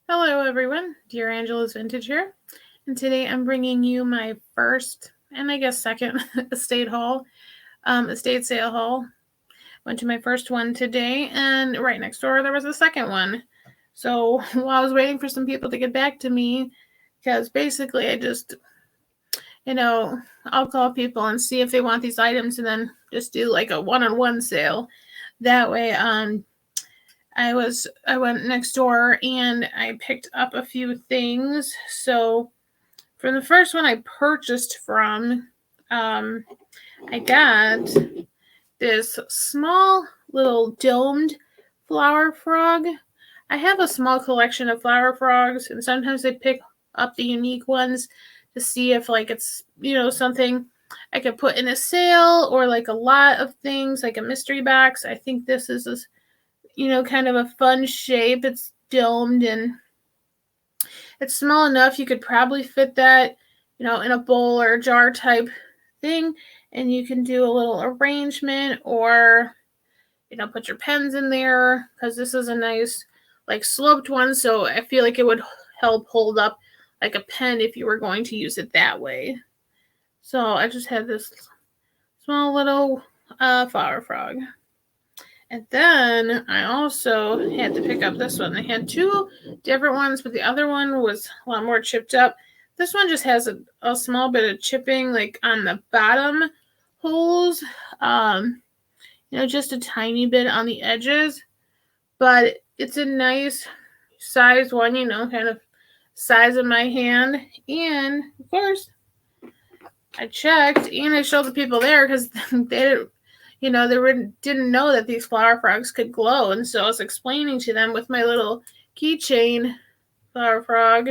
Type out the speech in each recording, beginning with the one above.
Hello everyone, Dear Angela's Vintage here, and today I'm bringing you my first, and I guess second, estate sale haul. Went to my first one today, and right next door there was a second one. So while I was waiting for some people to get back to me, because basically I just, I'll call people and see if they want these items and then just do like a one-on-one sale. That way, I went next door and I picked up a few things. So from the first one I purchased from, I got this small little domed flower frog. I have a small collection of flower frogs, and sometimes I pick up the unique ones to see if like it's something I could put in a sale or like a lot of things like a mystery box. I think this is kind of a fun shape. It's domed and it's small enough you could probably fit that, in a bowl or a jar type thing, and you can do a little arrangement or, put your pens in there because this is a nice, like sloped one, so I feel like it would help hold up like a pen if you were going to use it that way. So I just had this small little flower frog. And then I also had to pick up this one. They had two different ones, but the other one was a lot more chipped up. This one just has a small bit of chipping like on the bottom holes. Just a tiny bit on the edges. But it's a nice size one, kind of size of my hand. And of course, I checked and I showed the people there because they didn't know that these flower frogs could glow, and so I was explaining to them with my little keychain flower frog,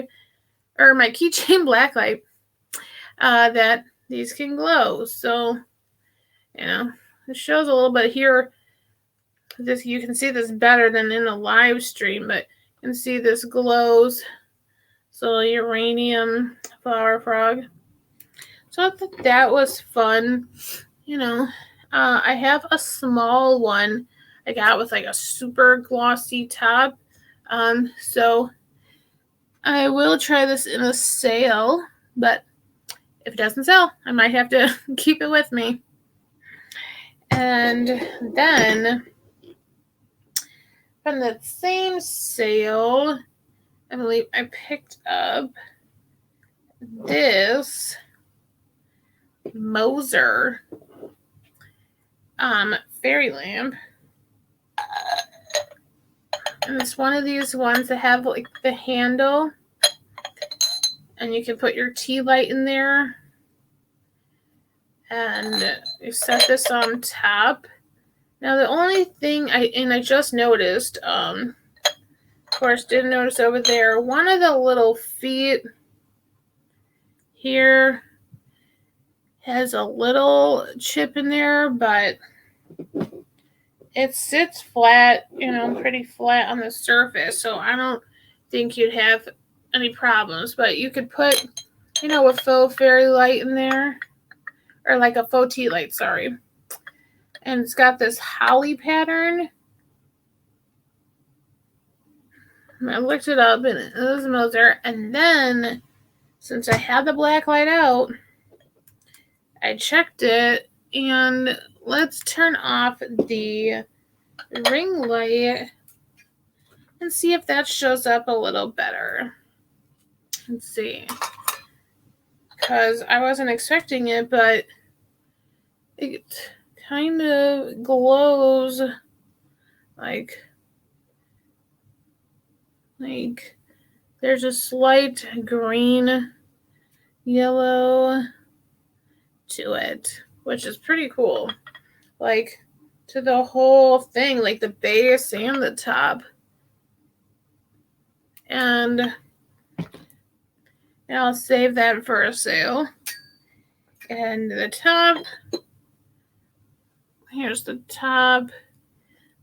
or my keychain blacklight, that these can glow. So, it shows a little bit here. This you can see this better than in a live stream, but you can see this glows. So uranium flower frog. So I thought that was fun. I have a small one I got with like a super glossy top. So I will try this in a sale, but if it doesn't sell, I might have to keep it with me. And then from the same sale, I believe I picked up this Moser fairy lamp. And it's one of these ones that have like the handle, and you can put your tea light in there. And you set this on top. Now the only thing I just noticed, of course didn't notice over there, one of the little feet here has a little chip in there, but it sits flat, pretty flat on the surface, so I don't think you'd have any problems. But you could put, a faux fairy light in there, or like a faux tea light, sorry. And it's got this holly pattern. I looked it up, and it was Moser. And then, since I had the black light out, I checked it, and let's turn off the ring light and see if that shows up a little better. Let's see. Because I wasn't expecting it, but it kind of glows like there's a slight green yellow to it, which is pretty cool. Like to the whole thing, like the base and the top. And I'll save that for a sale. And the top, here's the top,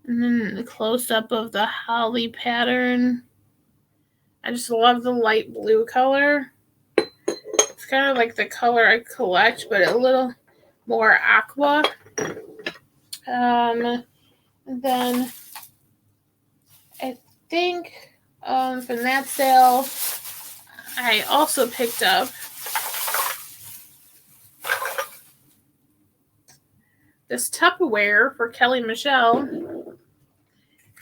and then the close-up of the holly pattern. I just love the light blue color. It's kind of like the color I collect, but a little more aqua. And then I think From that sale, I also picked up this Tupperware for Kelly Michelle.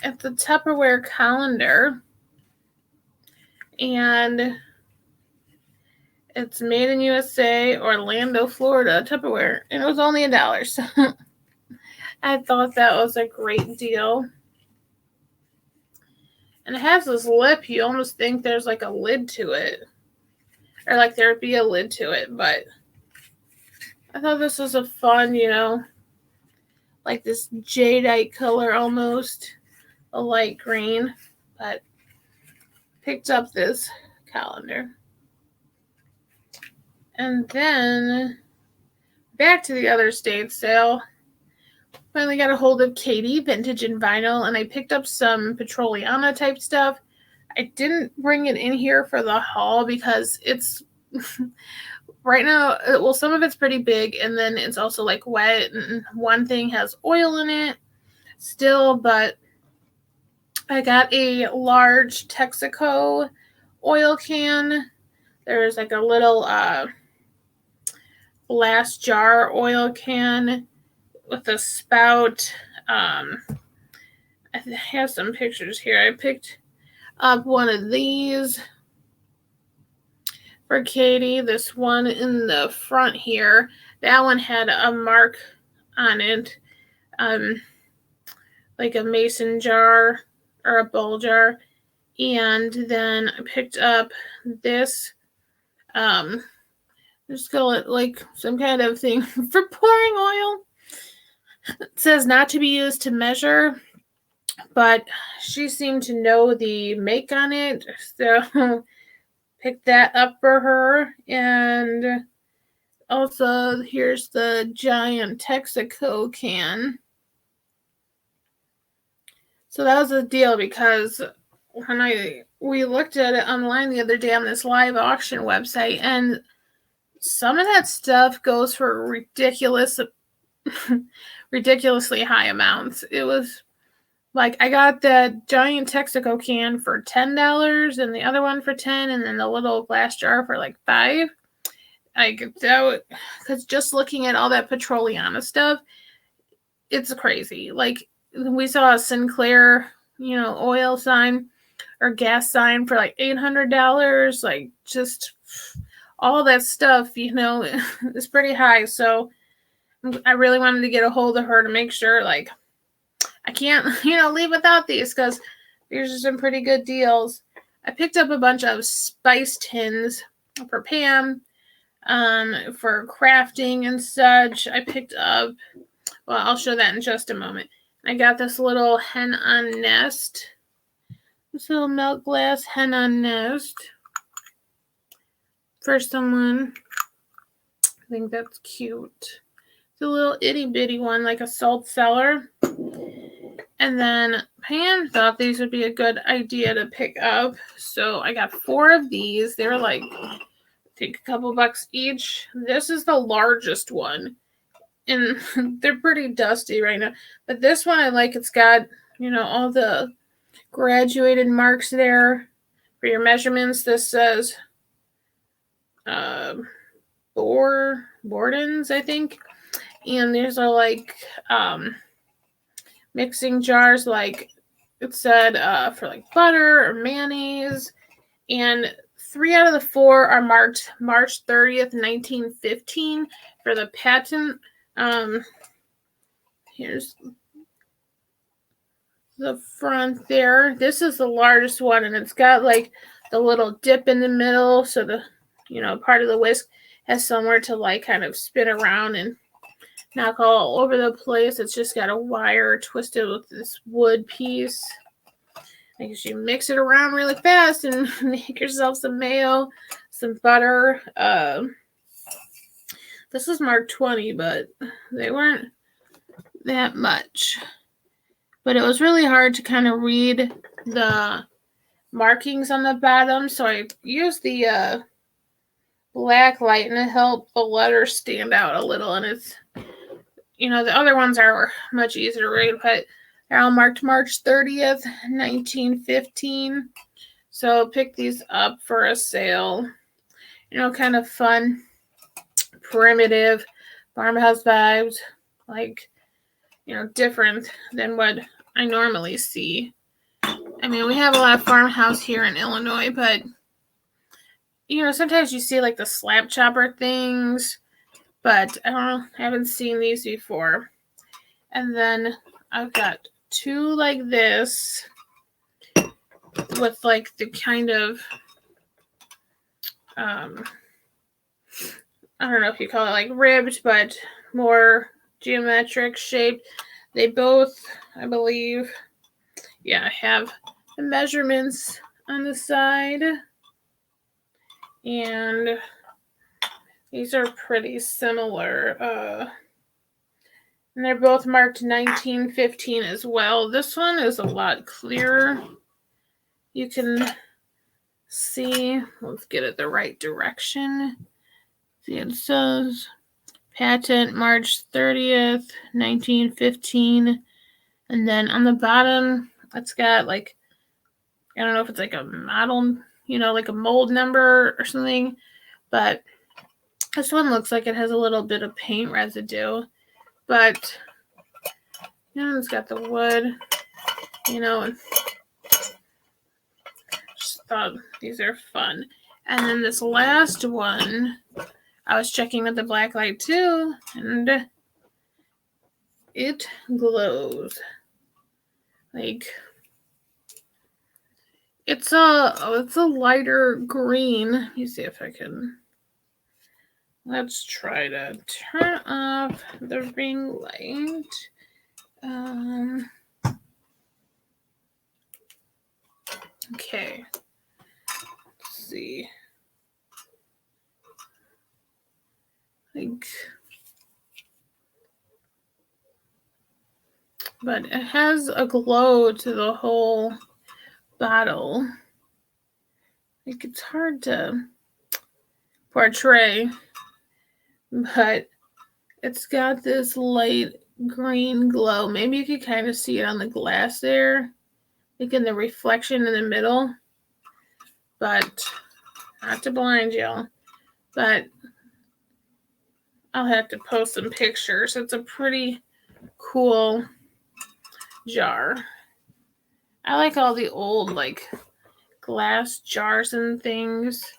It's a Tupperware calendar, and it's made in USA, Orlando, Florida, Tupperware, and it was only $1. So I thought that was a great deal. And it has this lip. You almost think there's like a lid to it, or like there'd be a lid to it, but I thought this was a fun, like this jadeite color almost, a light green, but picked up this calendar. And then back to the other state sale. Finally got a hold of Katie, Vintage and Vinyl, and I picked up some Petroliana type stuff. I didn't bring it in here for the haul because it's right now, well, some of it's pretty big, and then it's also like wet, and one thing has oil in it still, but I got a large Texaco oil can. There's like a little glass jar oil can with a spout. I have some pictures here. I picked up one of these for Katie. This one in the front here, that one had a mark on it, like a mason jar or a bowl jar. And then I picked up this, just got like some kind of thing for pouring oil. It says not to be used to measure, but she seemed to know the make on it, so picked that up for her. And also, here's the giant Texaco can. So that was a deal because when we looked at it online the other day on this live auction website, and some of that stuff goes for ridiculously high amounts. It was like I got the giant Texaco can for $10 and the other one for $10, and then the little glass jar for like $5. Because just looking at all that Petroliana stuff, it's crazy. Like we saw a Sinclair, oil sign or gas sign for like $800. Like just all that stuff, is pretty high. So I really wanted to get a hold of her to make sure, like, I can't, leave without these because these are some pretty good deals. I picked up a bunch of spice tins for Pam, for crafting and such. I picked up, well, I'll show that in just a moment. I got this little hen on nest, this little milk glass hen on nest for someone. I think that's cute. It's a little itty bitty one, like a salt cellar. And then Pam thought these would be a good idea to pick up. So I got 4 of these. They were like, I think a couple bucks each. This is the largest one. And they're pretty dusty right now. But this one I like. It's got, all the graduated marks there for your measurements. This says Bordens, I think. And these are like mixing jars, like it said, for like butter or mayonnaise. And 3 out of the 4 are marked March 30th, 1915 for the patent. Here's the front there. This is the largest one, and it's got like the little dip in the middle, so the part of the whisk has somewhere to like kind of spin around and knock all over the place. It's just got a wire twisted with this wood piece. I guess you mix it around really fast and make yourself some mayo, some butter. This is marked 20, but they weren't that much. But it was really hard to kind of read the markings on the bottom, so I used the black light, and it helped the letters stand out a little. And it's, the other ones are much easier to read, but they're all marked March 30th, 1915. So pick these up for a sale. Kind of fun, primitive farmhouse vibes, like, different than what I normally see. I mean, we have a lot of farmhouse here in Illinois, but, sometimes you see like the slab chopper things, but I don't know, I haven't seen these before. And then I've got two like this with like the kind of, I don't know if you call it like ribbed, but more geometric shaped. They both, I believe, have the measurements on the side. And these are pretty similar. And they're both marked 1915 as well. This one is a lot clearer. You can see, let's get it the right direction. See, it says patent March 30th, 1915. And then on the bottom, it's got like, I don't know if it's like a model, like a mold number or something. But this one looks like it has a little bit of paint residue. But, it's got the wood, and just thought these are fun. And then this last one, I was checking with the black light too, and it glows. Like, it's a lighter green. Let me see if I can. Let's try to turn off the ring light. Okay. Let's see. But it has a glow to the whole bottle. It's hard to portray, but it's got this light green glow. Maybe you could kind of see it on the glass there, like in the reflection in the middle, but not to blind you. But I'll have to post some pictures. It's a pretty cool jar. I like all the old like glass jars and things.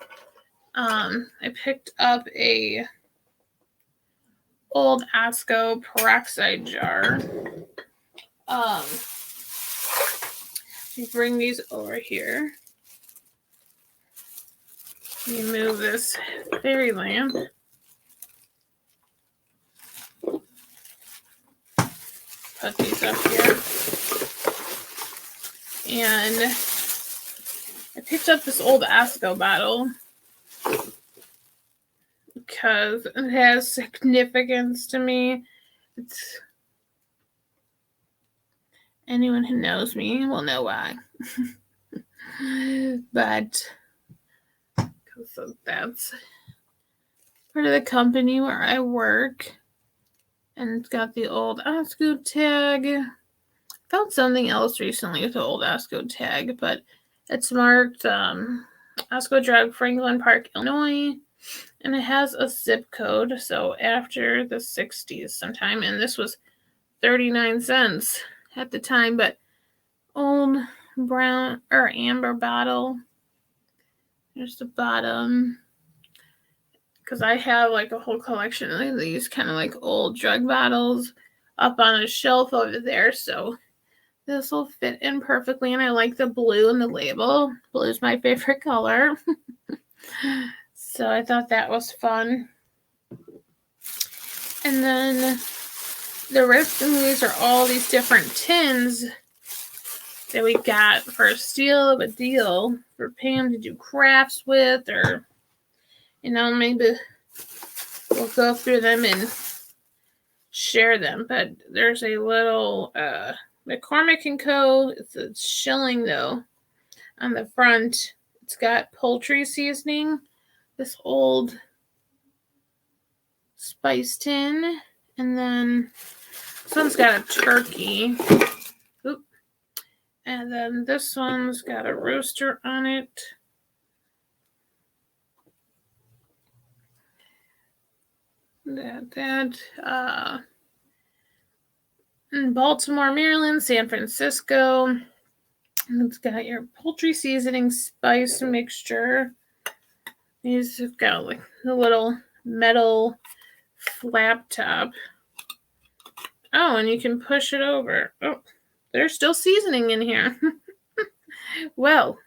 I picked up a old Osco peroxide jar. You bring these over here. You move this fairy lamp. Put these up here. And I picked up this old Osco bottle because it has significance to me. Anyone who knows me will know why. But so that's part of the company where I work. And it's got the old Osco tag. Found something else recently with the old Osco tag, but it's marked Osco Drive, Franklin Park, Illinois. And it has a zip code, so after the 60s sometime. And this was 39 cents at the time, but old brown or amber bottle. There's the bottom. Because I have like a whole collection of these kind of like old drug bottles up on a shelf over there. So this will fit in perfectly. And I like the blue in the label. Blue is my favorite color. So I thought that was fun. And then the rest of these are all these different tins that we got for a steal of a deal for Pam to do crafts with, or maybe we'll go through them and share them. But there's a little McCormick & Co. It's a shilling though. On the front, it's got poultry seasoning. This old spice tin. And then this one's got a turkey. Oop. And then this one's got a rooster on it. In Baltimore, Maryland, San Francisco. It's got your poultry seasoning spice mixture. These have got like a little metal flap top. Oh, and you can push it over. Oh, there's still seasoning in here. Well,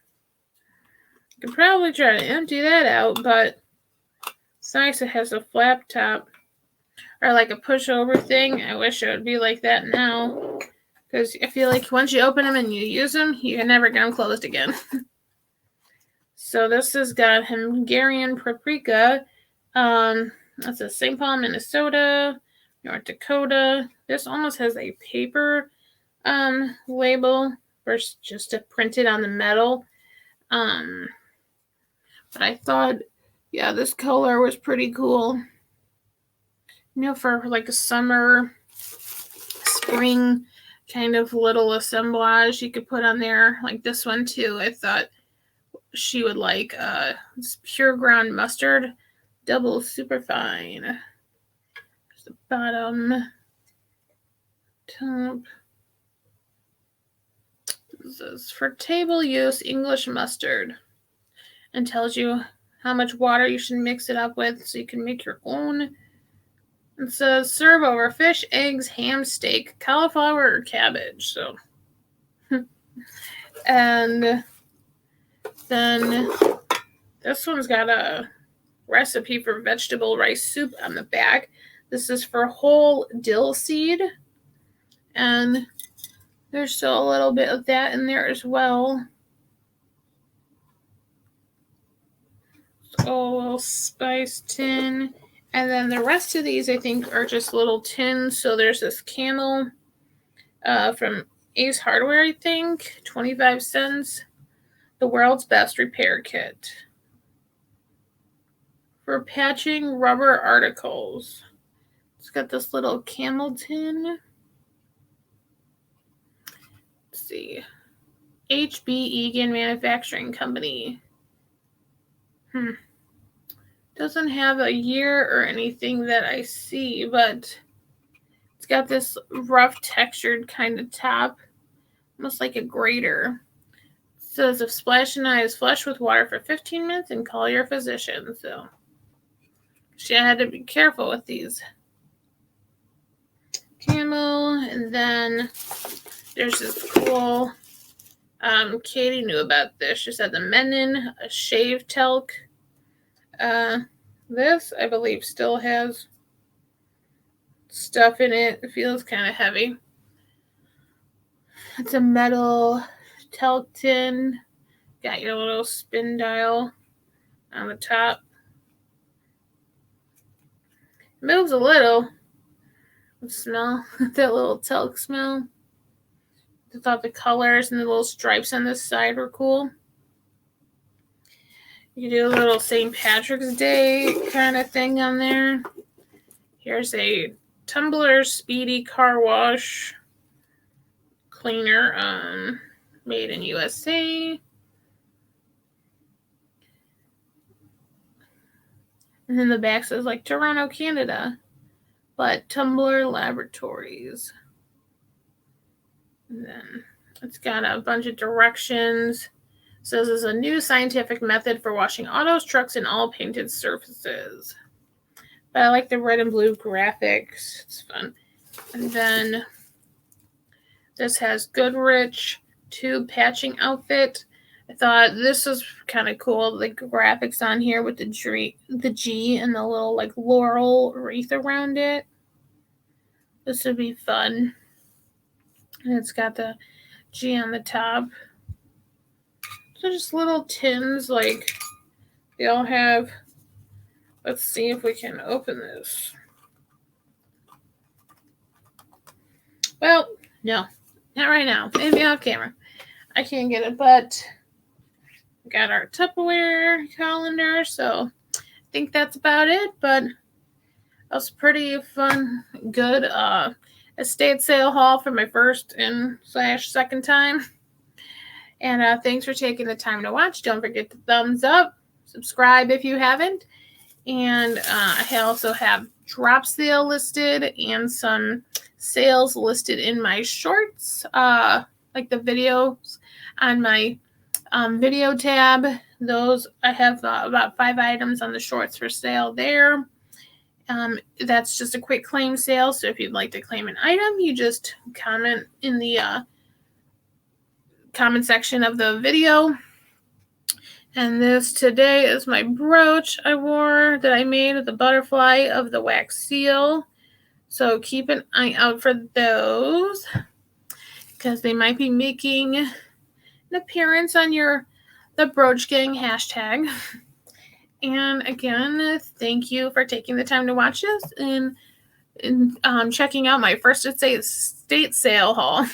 you could probably try to empty that out, but it's nice it has a flap top. Or like a pushover thing. I wish it would be like that now. Because I feel like once you open them and you use them, you can never get them closed again. So this has got Hungarian paprika. That's a St. Paul, Minnesota, North Dakota. This almost has a paper label versus just to print it on the metal. But I thought, yeah, this color was pretty cool. For like a summer, spring kind of little assemblage you could put on there. Like this one too. I thought she would like this pure ground mustard, double superfine. There's the bottom, top. This is for table use English mustard, and tells you how much water you should mix it up with so you can make your own. It says serve over fish, eggs, ham, steak, cauliflower, or cabbage. So, and then this one's got a recipe for vegetable rice soup on the back. This is for whole dill seed, and there's still a little bit of that in there as well. So a little spice tin. And then the rest of these, I think, are just little tins. So there's this camel from Ace Hardware, I think, 25 cents. The world's best repair kit for patching rubber articles. It's got this little camel tin. Let's see. HB Egan Manufacturing Company. Doesn't have a year or anything that I see, but it's got this rough textured kind of top, almost like a grater. It says if splashing eyes flush with water for 15 minutes and call your physician. So she had to be careful with these. Camel, and then there's this cool, Katie knew about this. She said the Menon, a shave talc. This, I believe, still has stuff in it. It feels kind of heavy. It's a metal talc tin. Got your little spin dial on the top. It moves a little. The smell, that little talc smell. I thought the colors and the little stripes on this side were cool. You do a little St. Patrick's Day kind of thing on there. Here's a Tumbler Speedy Car Wash Cleaner, made in USA. And then the back says like Toronto, Canada, but Tumbler Laboratories. And then it's got a bunch of directions. It says it's a new scientific method for washing autos, trucks, and all painted surfaces. But I like the red and blue graphics. It's fun. And then this has Goodrich tube patching outfit. I thought this was kind of cool. The graphics on here with the G and the little like laurel wreath around it. This would be fun. And it's got the G on the top. So just little tins, like they all have. Let's see if we can open this. Well, no, not right now. Maybe off camera. I can't get it, but we got our Tupperware calendar, so I think that's about it. But it was pretty fun, good estate sale haul for my first and / second time. And thanks for taking the time to watch. Don't forget to thumbs up, subscribe if you haven't. And I also have drop sale listed and some sales listed in my shorts, like the videos on my video tab. Those I have about 5 items on the shorts for sale there. That's just a quick claim sale. So if you'd like to claim an item, you just comment in the comment section of the video. And this today is my brooch I wore that I made with the butterfly of the wax seal. So keep an eye out for those because they might be making an appearance on the Brooch Gang hashtag. And again, thank you for taking the time to watch this and checking out my first estate sale haul.